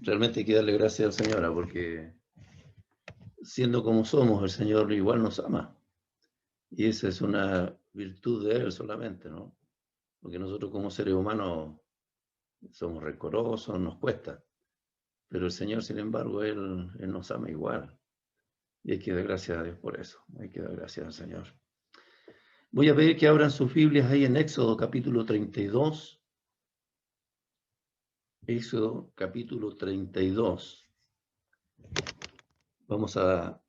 realmente hay que darle gracias al Señor, porque siendo como somos, el Señor igual nos ama. Y esa es una virtud de Él solamente, ¿no? Porque nosotros como seres humanos somos rencorosos, nos cuesta. Pero el Señor, sin embargo, Él nos ama igual. Y hay que dar gracias a Dios por eso. Hay que dar gracias al Señor. Voy a pedir que abran sus Biblias ahí en Éxodo capítulo 32. Éxodo capítulo 32. Vamos a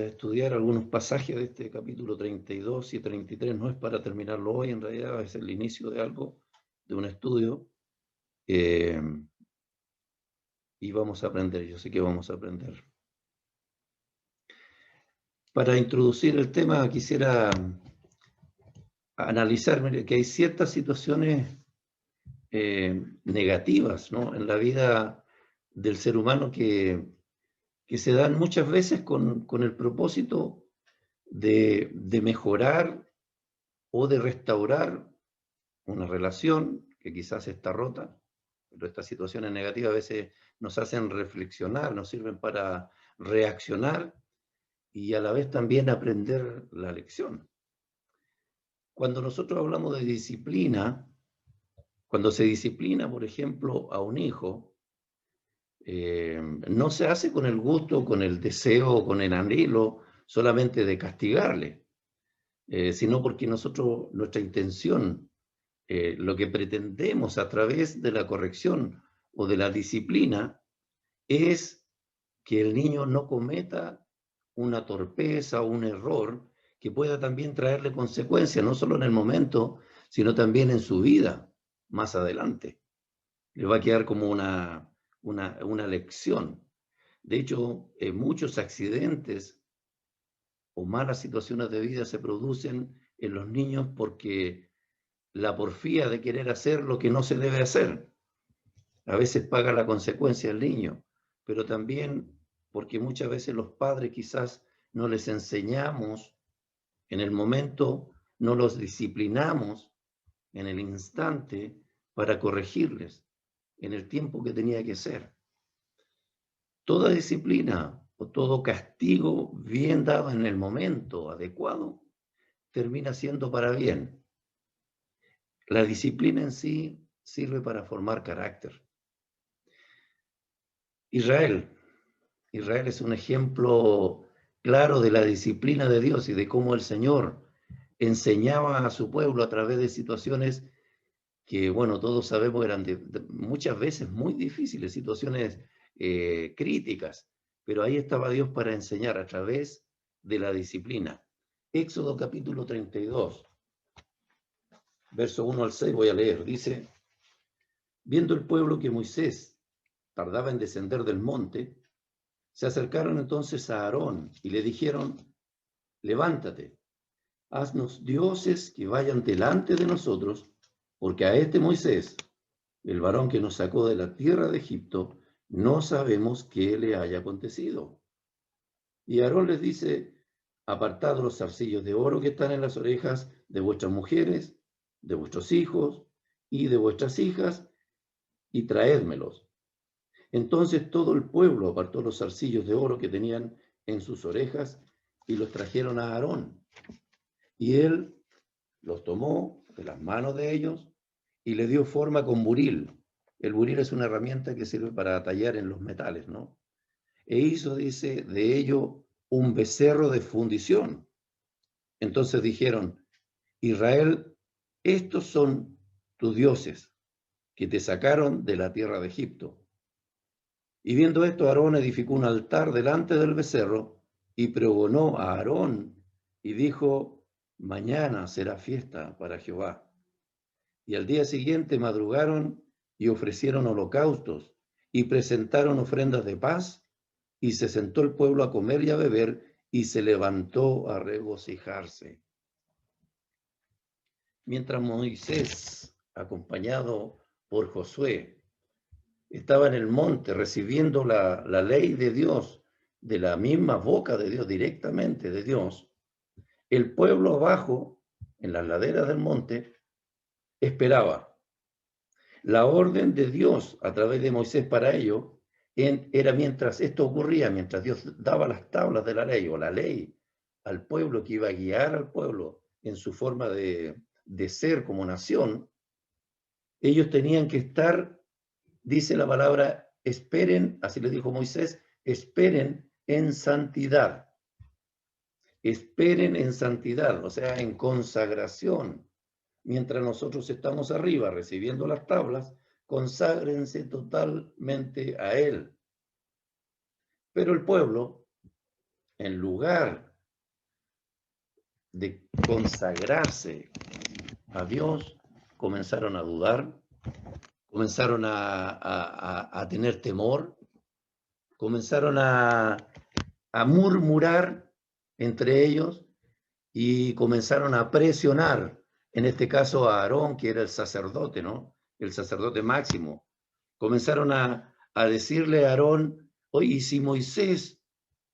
estudiar algunos pasajes de este capítulo 32 y 33. No es para terminarlo hoy, en realidad es el inicio de algo, de un estudio. Y vamos a aprender, yo sé que vamos a aprender. Para introducir el tema, quisiera analizar que hay ciertas situaciones negativas, ¿no?, en la vida del ser humano que se dan muchas veces con el propósito de mejorar o de restaurar una relación que quizás está rota. Pero estas situaciones negativas a veces nos hacen reflexionar, nos sirven para reaccionar y a la vez también aprender la lección. Cuando nosotros hablamos de disciplina, cuando se disciplina, por ejemplo, a un hijo, no se hace con el gusto, con el deseo, con el anhelo solamente de castigarle, sino porque nuestra intención, lo que pretendemos a través de la corrección o de la disciplina, es que el niño no cometa una torpeza o un error que pueda también traerle consecuencias, no solo en el momento, sino también en su vida más adelante. Le va a quedar como una lección. De hecho, muchos accidentes o malas situaciones de vida se producen en los niños porque la porfía de querer hacer lo que no se debe hacer. A veces paga la consecuencia el niño, pero también porque muchas veces los padres quizás no les enseñamos en el momento, no los disciplinamos en el instante para corregirles en el tiempo que tenía que ser. Toda disciplina o todo castigo bien dado en el momento adecuado termina siendo para bien. La disciplina en sí sirve para formar carácter. Israel es un ejemplo claro de la disciplina de Dios y de cómo el Señor enseñaba a su pueblo a través de situaciones que, bueno, todos sabemos eran muchas veces muy difíciles, situaciones críticas, pero ahí estaba Dios para enseñar a través de la disciplina. Éxodo capítulo 32, verso 1 al 6 voy a leer. Dice: viendo el pueblo que Moisés tardaba en descender del monte, se acercaron entonces a Aarón y le dijeron: levántate, haznos dioses que vayan delante de nosotros, porque a este Moisés, el varón que nos sacó de la tierra de Egipto, no sabemos qué le haya acontecido. Y Aarón les dice: apartad los zarcillos de oro que están en las orejas de vuestras mujeres, de vuestros hijos y de vuestras hijas, y traédmelos. Entonces todo el pueblo apartó los zarcillos de oro que tenían en sus orejas y los trajeron a Aarón. Y él los tomó de las manos de ellos y le dio forma con buril. El buril es una herramienta que sirve para tallar en los metales, ¿no? E hizo, dice, de ello un becerro de fundición. Entonces dijeron: Israel, estos son tus dioses que te sacaron de la tierra de Egipto. Y viendo esto, Aarón edificó un altar delante del becerro y pregonó a Aarón y dijo: mañana será fiesta para Jehová. Y al día siguiente madrugaron y ofrecieron holocaustos y presentaron ofrendas de paz, y se sentó el pueblo a comer y a beber, y se levantó a regocijarse. Mientras Moisés, acompañado por Josué, estaba en el monte recibiendo la ley de Dios, de la misma boca de Dios, directamente de Dios, el pueblo abajo, en las laderas del monte, esperaba. La orden de Dios a través de Moisés para ello era mientras esto ocurría, mientras Dios daba las tablas de la ley o la ley al pueblo que iba a guiar al pueblo en su forma de ser como nación, ellos tenían que estar, dice la palabra, esperen, así le dijo Moisés, esperen en santidad. Esperen en santidad, o sea, en consagración. Mientras nosotros estamos arriba recibiendo las tablas, conságrense totalmente a Él. Pero el pueblo, en lugar de consagrarse a Dios, comenzaron a dudar, comenzaron a tener temor, comenzaron a murmurar entre ellos y comenzaron a presionar, en este caso a Aarón, que era el sacerdote, ¿no? El sacerdote máximo. Comenzaron a decirle a Aarón, oye, ¿y si Moisés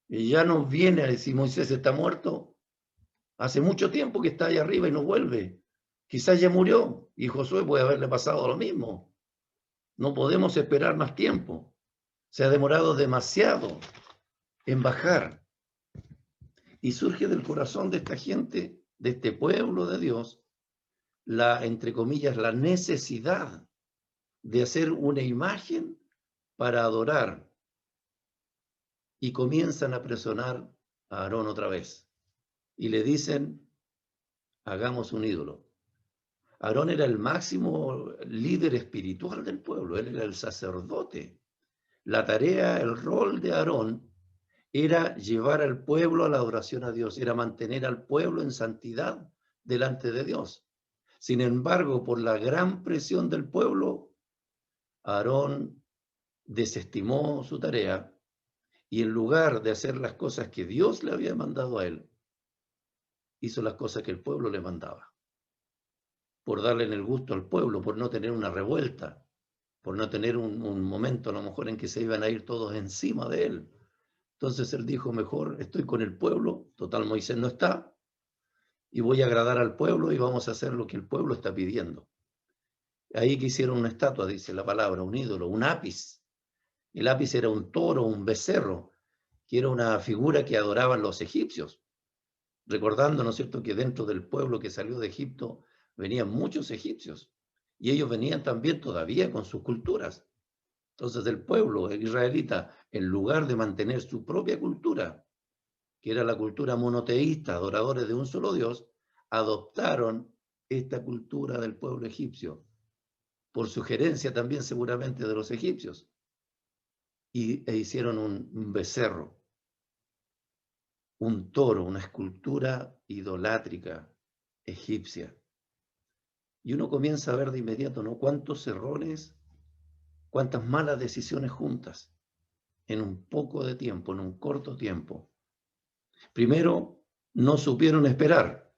ya no viene, si Moisés está muerto? Hace mucho tiempo que está ahí arriba y no vuelve. Quizás ya murió y Josué puede haberle pasado lo mismo. No podemos esperar más tiempo. Se ha demorado demasiado en bajar. Y surge del corazón de esta gente, de este pueblo de Dios, la, entre comillas, la necesidad de hacer una imagen para adorar. Y comienzan a presionar a Aarón otra vez. Y le dicen, hagamos un ídolo. Aarón era el máximo líder espiritual del pueblo, él era el sacerdote. La tarea, el rol de Aarón era llevar al pueblo a la adoración a Dios, era mantener al pueblo en santidad delante de Dios. Sin embargo, por la gran presión del pueblo, Aarón desestimó su tarea y en lugar de hacer las cosas que Dios le había mandado a él, hizo las cosas que el pueblo le mandaba. Por darle en el gusto al pueblo, por no tener una revuelta, por no tener un momento a lo mejor en que se iban a ir todos encima de él. Entonces él dijo, mejor estoy con el pueblo, total Moisés no está, y voy a agradar al pueblo y vamos a hacer lo que el pueblo está pidiendo. Ahí que hicieron una estatua, dice la palabra, un ídolo, un ápice. El ápice era un toro, un becerro, que era una figura que adoraban los egipcios. Recordando, ¿no es cierto?, que dentro del pueblo que salió de Egipto venían muchos egipcios y ellos venían también todavía con sus culturas. Entonces el pueblo israelita, en lugar de mantener su propia cultura, que era la cultura monoteísta, adoradores de un solo Dios, adoptaron esta cultura del pueblo egipcio, por sugerencia también seguramente de los egipcios, e hicieron un becerro, un toro, una escultura idolátrica egipcia. Y uno comienza a ver de inmediato, ¿no?, cuántos errores, cuántas malas decisiones juntas en un poco de tiempo, en un corto tiempo. Primero, no supieron esperar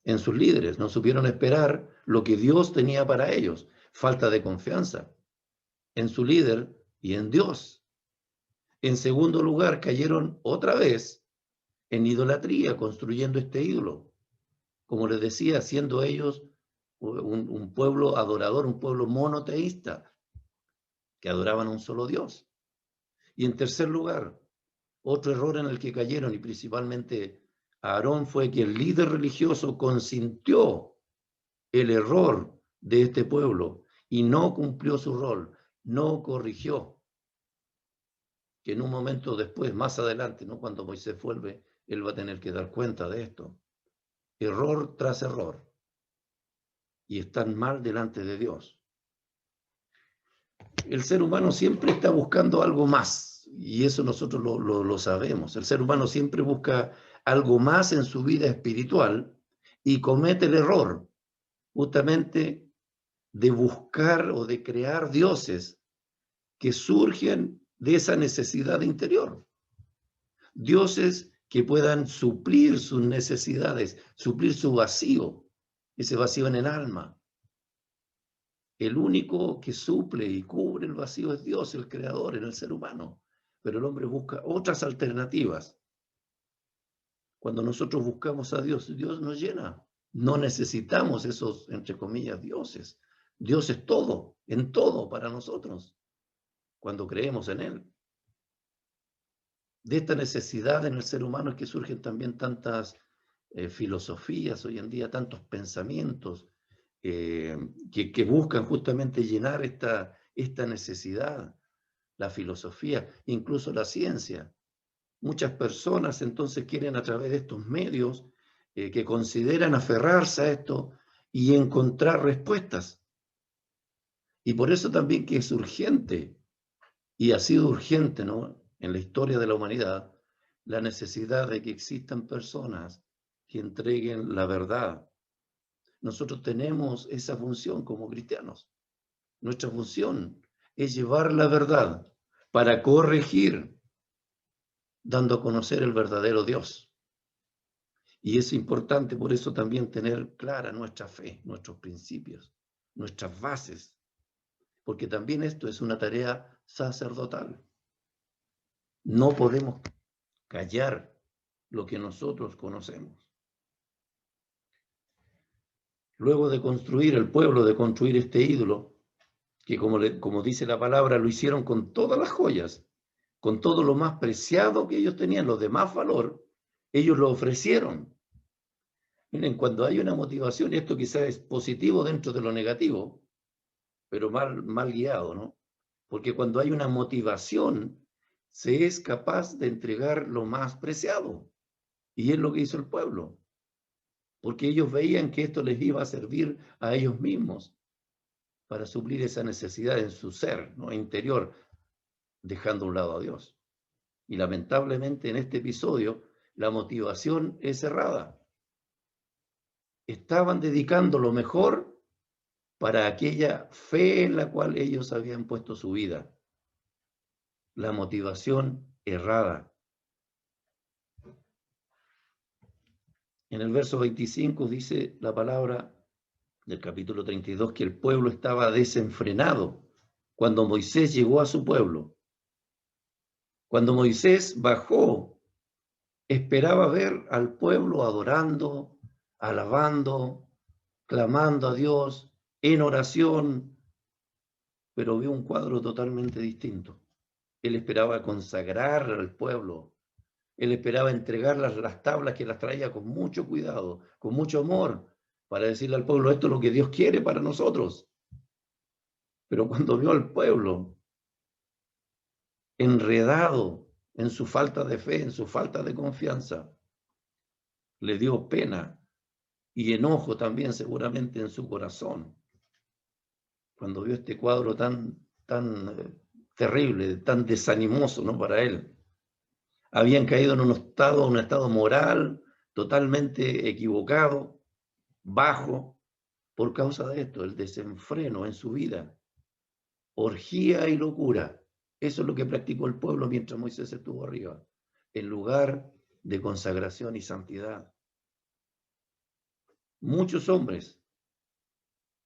en sus líderes, no supieron esperar lo que Dios tenía para ellos. Falta de confianza en su líder y en Dios. En segundo lugar, cayeron otra vez en idolatría, construyendo este ídolo. Como les decía, siendo ellos un pueblo adorador, un pueblo monoteísta, que adoraban a un solo Dios. Y en tercer lugar, otro error en el que cayeron, y principalmente Aarón, fue que el líder religioso consintió el error de este pueblo y no cumplió su rol, no corrigió. Que en un momento después, más adelante, ¿no?, cuando Moisés vuelve, él va a tener que dar cuenta de esto. Error tras error. Y están mal delante de Dios. El ser humano siempre está buscando algo más, y eso nosotros lo sabemos. El ser humano siempre busca algo más en su vida espiritual y comete el error justamente de buscar o de crear dioses que surgen de esa necesidad interior. Dioses que puedan suplir sus necesidades, suplir su vacío, ese vacío en el alma. El único que suple y cubre el vacío es Dios, el creador, en el ser humano. Pero el hombre busca otras alternativas. Cuando nosotros buscamos a Dios, Dios nos llena. No necesitamos esos, entre comillas, dioses. Dios es todo, en todo para nosotros, cuando creemos en Él. De esta necesidad en el ser humano es que surgen también tantas filosofías hoy en día, tantos pensamientos que buscan justamente llenar esta necesidad, la filosofía, incluso la ciencia. Muchas personas entonces quieren a través de estos medios que consideran aferrarse a esto y encontrar respuestas. Y por eso también que es urgente, y ha sido urgente, ¿no?, en la historia de la humanidad, la necesidad de que existan personas que entreguen la verdad. Nosotros tenemos esa función como cristianos. Nuestra función es llevar la verdad para corregir, dando a conocer el verdadero Dios. Y es importante por eso también tener clara nuestra fe, nuestros principios, nuestras bases, porque también esto es una tarea sacerdotal. No podemos callar lo que nosotros conocemos. Luego de construir el pueblo, de construir este ídolo, que como dice la palabra, lo hicieron con todas las joyas, con todo lo más preciado que ellos tenían, lo de más valor, ellos lo ofrecieron. Miren, cuando hay una motivación, y esto quizás es positivo dentro de lo negativo, pero mal guiado, ¿no? Porque cuando hay una motivación, se es capaz de entregar lo más preciado. Y es lo que hizo el pueblo. Porque ellos veían que esto les iba a servir a ellos mismos para suplir esa necesidad en su ser, ¿no?, interior, dejando a un lado a Dios. Y lamentablemente en este episodio la motivación es errada. Estaban dedicando lo mejor para aquella fe en la cual ellos habían puesto su vida. La motivación errada. En el verso 25 dice la palabra del capítulo 32 que el pueblo estaba desenfrenado cuando Moisés llegó a su pueblo. Cuando Moisés bajó, esperaba ver al pueblo adorando, alabando, clamando a Dios en oración, pero vio un cuadro totalmente distinto. Él esperaba consagrar al pueblo. Él esperaba entregar las tablas que las traía con mucho cuidado, con mucho amor, para decirle al pueblo, esto es lo que Dios quiere para nosotros. Pero cuando vio al pueblo enredado en su falta de fe, en su falta de confianza, le dio pena y enojo también seguramente en su corazón. Cuando vio este cuadro tan terrible, tan desanimoso, ¿no?, para él. Habían caído en un estado moral totalmente equivocado, bajo, por causa de esto, el desenfreno en su vida, orgía y locura. Eso es lo que practicó el pueblo mientras Moisés estuvo arriba, en lugar de consagración y santidad. Muchos hombres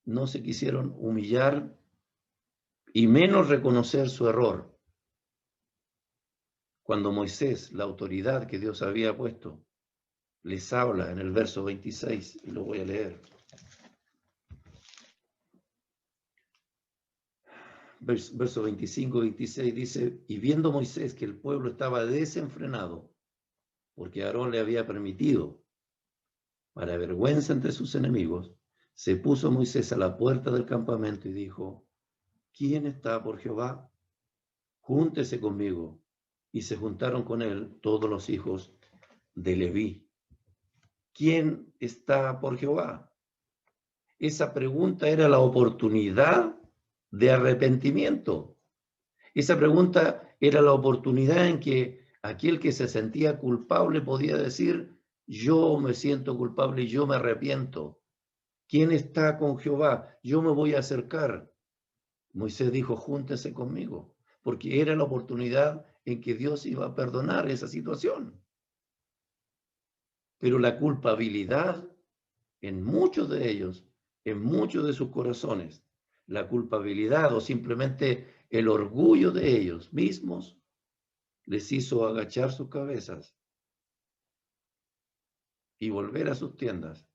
no se quisieron humillar y menos reconocer su error. Cuando Moisés, la autoridad que Dios había puesto, les habla en el verso 26, y lo voy a leer. Verso 25, 26 dice, y viendo Moisés que el pueblo estaba desenfrenado, porque Aarón le había permitido, para vergüenza entre sus enemigos, se puso Moisés a la puerta del campamento y dijo, ¿quién está por Jehová? Júntese conmigo. Y se juntaron con él todos los hijos de Leví. ¿Quién está por Jehová? Esa pregunta era la oportunidad de arrepentimiento. Esa pregunta era la oportunidad en que aquel que se sentía culpable podía decir, yo me siento culpable y yo me arrepiento. ¿Quién está con Jehová? Yo me voy a acercar. Moisés dijo, júntese conmigo, porque era la oportunidad en que Dios iba a perdonar esa situación. Pero la culpabilidad en muchos de ellos, en muchos de sus corazones, la culpabilidad o simplemente el orgullo de ellos mismos les hizo agachar sus cabezas y volver a sus tiendas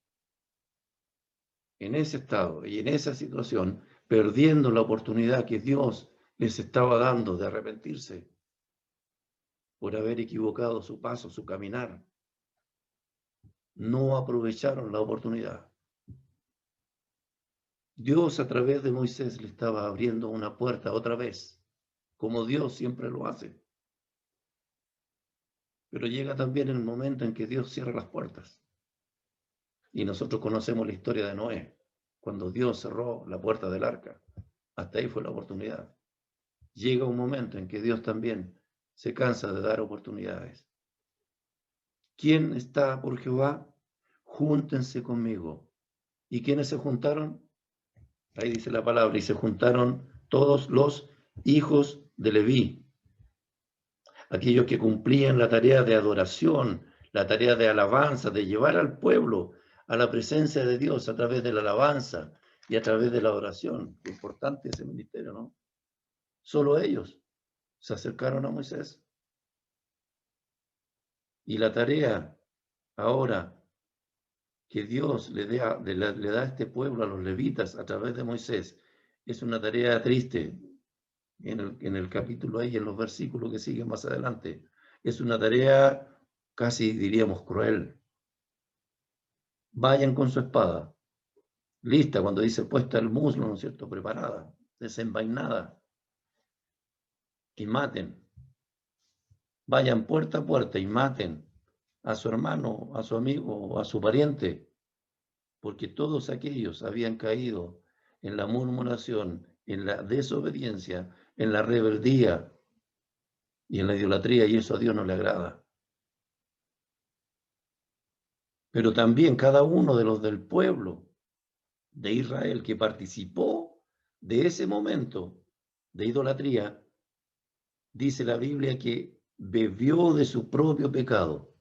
en ese estado y en esa situación, perdiendo la oportunidad que Dios les estaba dando de arrepentirse por haber equivocado su paso, su caminar, no aprovecharon la oportunidad. Dios a través de Moisés le estaba abriendo una puerta otra vez, como Dios siempre lo hace. Pero llega también el momento en que Dios cierra las puertas. Y nosotros conocemos la historia de Noé, cuando Dios cerró la puerta del arca. Hasta ahí fue la oportunidad. Llega un momento en que Dios también se cansa de dar oportunidades. ¿Quién está por Jehová? Júntense conmigo. ¿Y quiénes se juntaron? Ahí dice la palabra, y se juntaron todos los hijos de Leví, aquellos que cumplían la tarea de adoración, la tarea de alabanza, de llevar al pueblo a la presencia de Dios a través de la alabanza y a través de la oración. Qué importante ese ministerio, ¿no? Solo ellos se acercaron a Moisés. Y la tarea ahora que Dios le da a este pueblo, a los levitas, a través de Moisés, es una tarea triste. En el capítulo ahí, en los versículos que siguen más adelante, es una tarea casi diríamos cruel. Vayan con su espada, lista, cuando dice puesta el muslo, ¿no es cierto?, preparada, desenvainada, y maten. Vayan puerta a puerta y maten a su hermano, a su amigo o a su pariente, porque todos aquellos habían caído en la murmuración, en la desobediencia, en la rebeldía y en la idolatría, y eso a Dios no le agrada. Pero también cada uno de los del pueblo de Israel que participó de ese momento de idolatría, dice la Biblia que bebió de su propio pecado.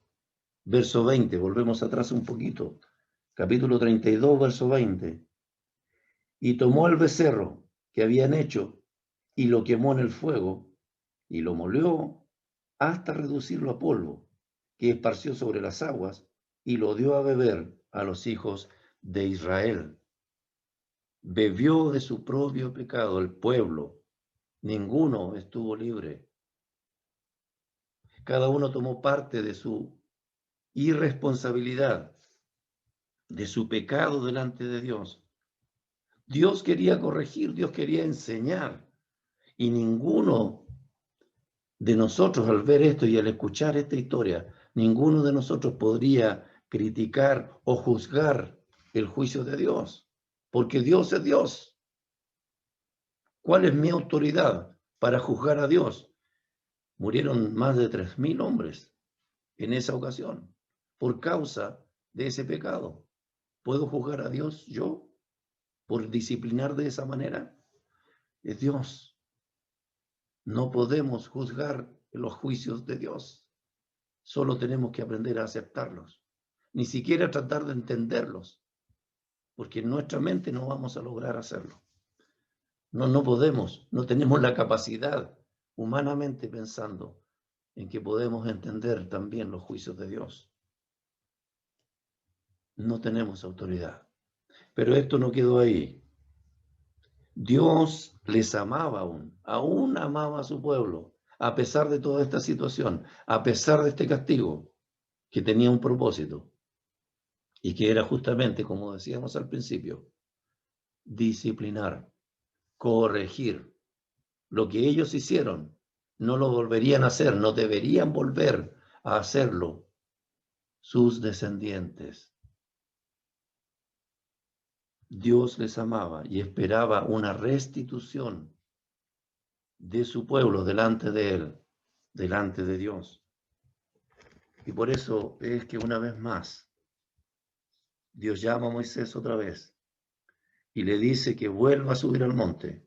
Verso 20, volvemos atrás un poquito. Capítulo 32, verso 20. Y tomó el becerro que habían hecho y lo quemó en el fuego y lo molió hasta reducirlo a polvo, que esparció sobre las aguas y lo dio a beber a los hijos de Israel. Bebió de su propio pecado el pueblo. Ninguno estuvo libre. Cada uno tomó parte de su irresponsabilidad, de su pecado delante de Dios. Dios quería corregir, Dios quería enseñar, y ninguno de nosotros al ver esto y al escuchar esta historia, ninguno de nosotros podría criticar o juzgar el juicio de Dios, porque Dios es Dios. ¿Cuál es mi autoridad para juzgar a Dios? Murieron más de 3.000 hombres en esa ocasión por causa de ese pecado. ¿Puedo juzgar a Dios yo por disciplinar de esa manera? Es Dios. No podemos juzgar los juicios de Dios. Solo tenemos que aprender a aceptarlos. Ni siquiera tratar de entenderlos, porque en nuestra mente no vamos a lograr hacerlo. No podemos, no tenemos la capacidad, humanamente pensando, en que podemos entender también los juicios de Dios. No tenemos autoridad. Pero esto no quedó ahí. Dios les amaba aún amaba a su pueblo, a pesar de toda esta situación, a pesar de este castigo, que tenía un propósito, y que era justamente, como decíamos al principio, disciplinar, corregir. Lo que ellos hicieron, no lo volverían a hacer, no deberían volver a hacerlo sus descendientes. Dios les amaba y esperaba una restitución de su pueblo delante de él, delante de Dios. Y por eso es que una vez más, Dios llama a Moisés otra vez y le dice que vuelva a subir al monte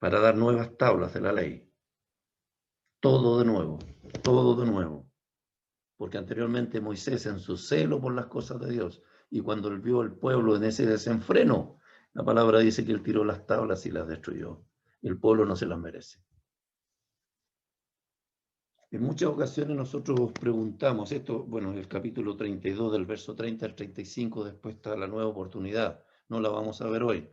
para dar nuevas tablas de la ley. Todo de nuevo. Porque anteriormente Moisés, en su celo por las cosas de Dios, y cuando él vio al pueblo en ese desenfreno, la palabra dice que él tiró las tablas y las destruyó. El pueblo no se las merece. En muchas ocasiones nosotros preguntamos, esto, bueno, el capítulo 32 del verso 30 al 35, después está la nueva oportunidad, no la vamos a ver hoy.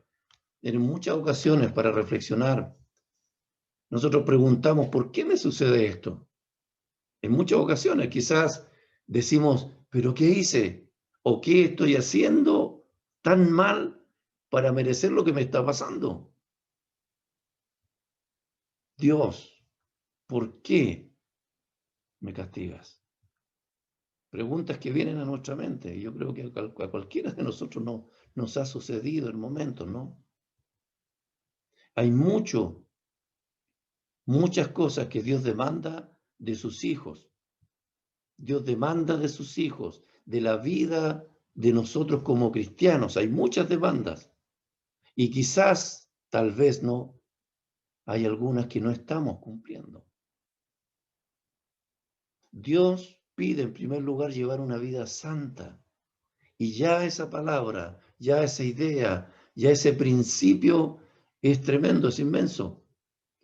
En muchas ocasiones para reflexionar, nosotros preguntamos, ¿por qué me sucede esto? En muchas ocasiones quizás decimos, ¿pero qué hice? ¿O qué estoy haciendo tan mal para merecer lo que me está pasando? Dios, ¿por qué me castigas? Preguntas que vienen a nuestra mente. Yo creo que a cualquiera de nosotros nos ha sucedido en momentos, ¿no? Hay muchas cosas que Dios demanda de sus hijos. Dios demanda de sus hijos, de la vida de nosotros como cristianos. Hay muchas demandas. Y quizás, tal vez no, hay algunas que no estamos cumpliendo. Dios pide en primer lugar llevar una vida santa. Y ya esa palabra, ya esa idea, ya ese principio es tremendo, es inmenso.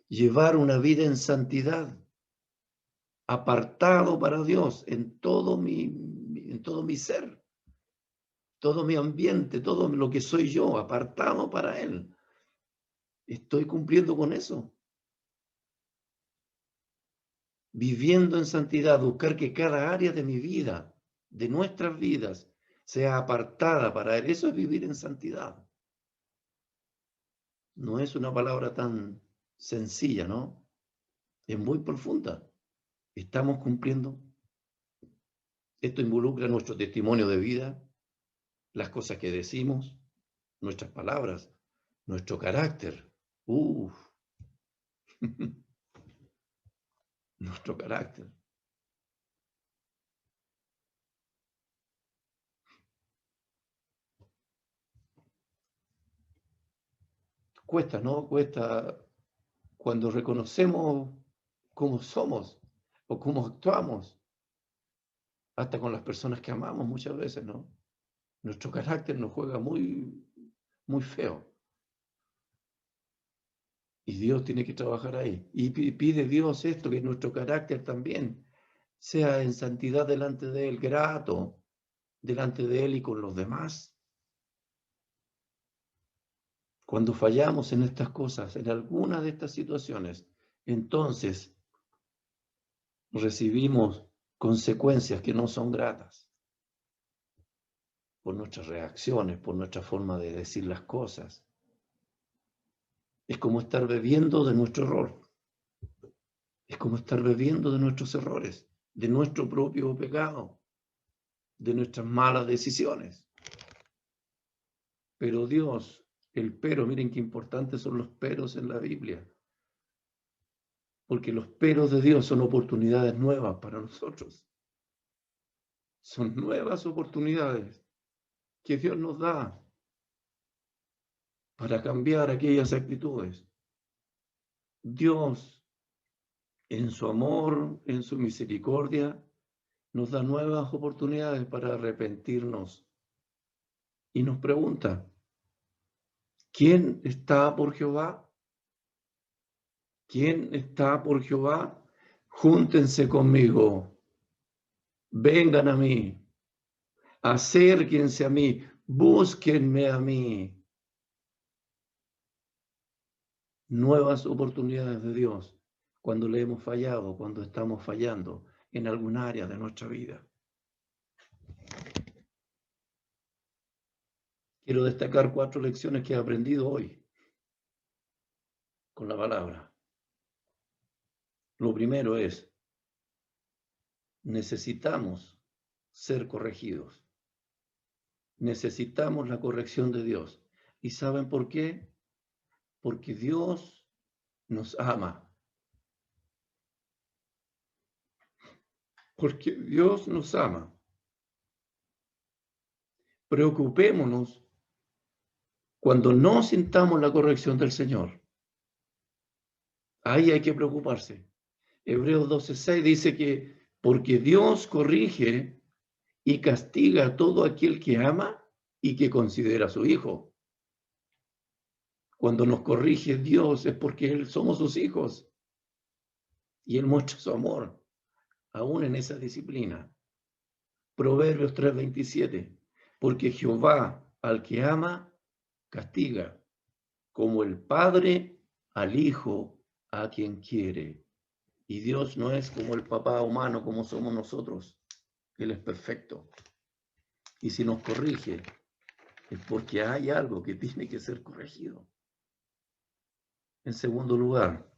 Llevar una vida en santidad, apartado para Dios en todo mi ser, todo mi ambiente, todo lo que soy yo, apartado para Él. ¿Estoy cumpliendo con eso? Viviendo en santidad, buscar que cada área de mi vida, de nuestras vidas, sea apartada para Él. Eso es vivir en santidad. No es una palabra tan sencilla, ¿no? Es muy profunda. ¿Estamos cumpliendo? Esto involucra nuestro testimonio de vida, las cosas que decimos, nuestras palabras, nuestro carácter. Uf, nuestro carácter. Cuesta, ¿no? Cuesta cuando reconocemos cómo somos o cómo actuamos, hasta con las personas que amamos muchas veces, ¿no? Nuestro carácter nos juega muy feo. Y Dios tiene que trabajar ahí. Y pide Dios esto, que nuestro carácter también sea en santidad delante de Él, grato delante de Él y con los demás. Cuando fallamos en estas cosas, en alguna de estas situaciones, entonces recibimos consecuencias que no son gratas por nuestras reacciones, por nuestra forma de decir las cosas. Es como estar bebiendo de nuestro error. Es como estar bebiendo de nuestros errores, de nuestro propio pecado, de nuestras malas decisiones. Pero Dios, el pero, miren qué importantes son los peros en la Biblia. Porque los peros de Dios son oportunidades nuevas para nosotros. Son nuevas oportunidades que Dios nos da para cambiar aquellas actitudes. Dios, en su amor, en su misericordia, nos da nuevas oportunidades para arrepentirnos. Y nos pregunta, ¿quién está por Jehová? ¿Quién está por Jehová? Júntense conmigo, vengan a mí, acérquense a mí, búsquenme a mí. Nuevas oportunidades de Dios cuando le hemos fallado, cuando estamos fallando en algún área de nuestra vida. Quiero destacar 4 lecciones que he aprendido hoy con la palabra. Lo primero es, necesitamos ser corregidos. Necesitamos la corrección de Dios. ¿Y saben por qué? Porque Dios nos ama. Porque Dios nos ama. Preocupémonos cuando no sintamos la corrección del Señor. Ahí hay que preocuparse. Hebreos 12:6 dice que porque Dios corrige y castiga a todo aquel que ama y que considera a su hijo. Cuando nos corrige Dios es porque somos sus hijos y Él muestra su amor. aún en esa disciplina. Proverbios 3:27, porque Jehová al que ama, castiga, como el padre al hijo a quien quiere. Y Dios no es como el papá humano, como somos nosotros. Él es perfecto. Y si nos corrige, es porque hay algo que tiene que ser corregido. En segundo lugar,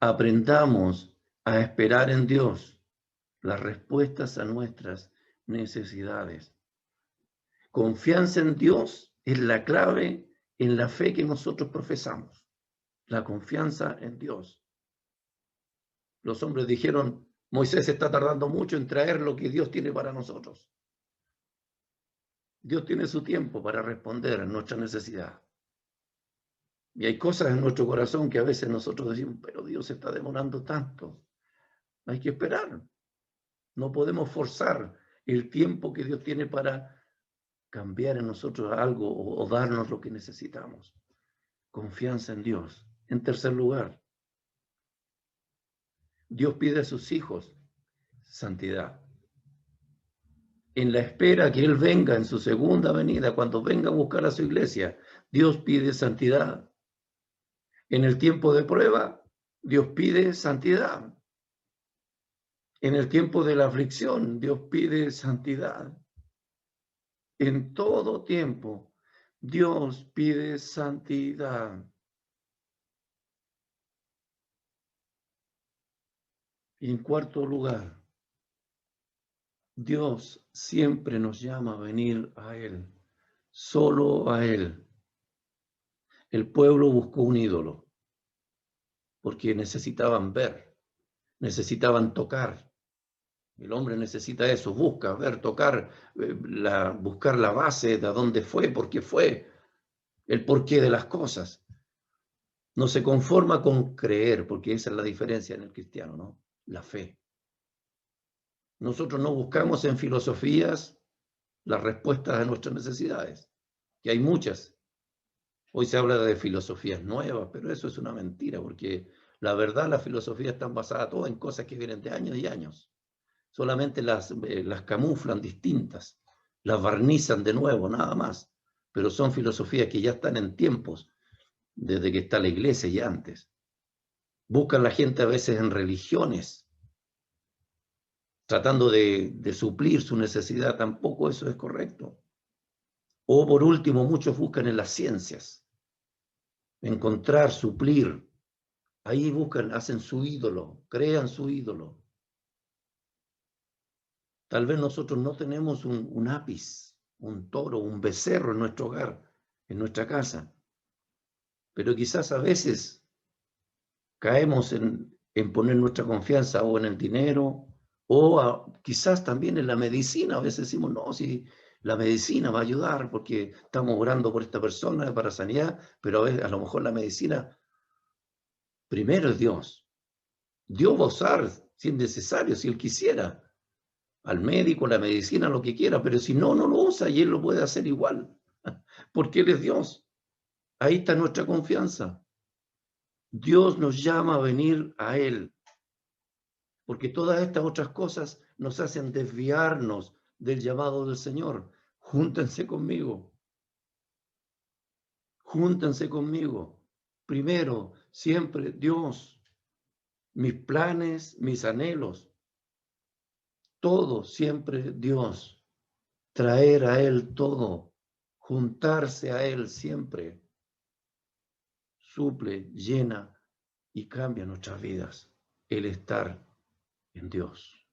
aprendamos a esperar en Dios las respuestas a nuestras necesidades. Confianza en Dios es la clave en la fe que nosotros profesamos. La confianza en Dios. Los hombres dijeron, Moisés está tardando mucho en traer lo que Dios tiene para nosotros. Dios tiene su tiempo para responder a nuestra necesidad. Y hay cosas en nuestro corazón que a veces nosotros decimos, pero Dios se está demorando tanto. Hay que esperar. No podemos forzar el tiempo que Dios tiene para cambiar en nosotros algo o darnos lo que necesitamos. Confianza en Dios. En tercer lugar, Dios pide a sus hijos santidad. En la espera que Él venga en su segunda venida, cuando venga a buscar a su iglesia, Dios pide santidad. En el tiempo de prueba, Dios pide santidad. En el tiempo de la aflicción, Dios pide santidad. En todo tiempo, Dios pide santidad. Y en cuarto lugar, Dios siempre nos llama a venir a Él, solo a Él. El pueblo buscó un ídolo porque necesitaban ver, necesitaban tocar. El hombre necesita eso, busca ver, tocar, buscar la base de dónde fue, el porqué de las cosas. No se conforma con creer, porque esa es la diferencia en el cristiano, ¿no? La fe. Nosotros no buscamos en filosofías las respuestas a nuestras necesidades, que hay muchas. Hoy se habla de filosofías nuevas, pero eso es una mentira, porque la verdad las filosofías están basadas todas en cosas que vienen de años y años. Solamente las camuflan distintas, las barnizan de nuevo, nada más. Pero son filosofías que ya están en tiempos, desde que está la iglesia y antes. Buscan la gente a veces en religiones, tratando de suplir su necesidad. Tampoco eso es correcto. O por último, muchos buscan en las ciencias, encontrar, suplir. Ahí buscan, hacen su ídolo, crean su ídolo. Tal vez nosotros no tenemos un ápice, un toro, un becerro en nuestro hogar, en nuestra casa, pero quizás a veces caemos en poner nuestra confianza o en el dinero o quizás también en la medicina. A veces decimos, no, si la medicina va a ayudar porque estamos orando por esta persona para sanidad, pero a lo mejor la medicina primero es Dios. Dios va a usar, si es necesario, si Él quisiera, al médico, la medicina, lo que quiera, pero si no, no lo usa y Él lo puede hacer igual, porque Él es Dios. Ahí está nuestra confianza. Dios nos llama a venir a Él, porque todas estas otras cosas nos hacen desviarnos del llamado del Señor. Júntense conmigo. Júntense conmigo. Primero, siempre Dios, mis planes, mis anhelos, todo siempre Dios. Traer a Él todo, juntarse a Él siempre. Suple, llena y cambia nuestras vidas. El estar en Dios.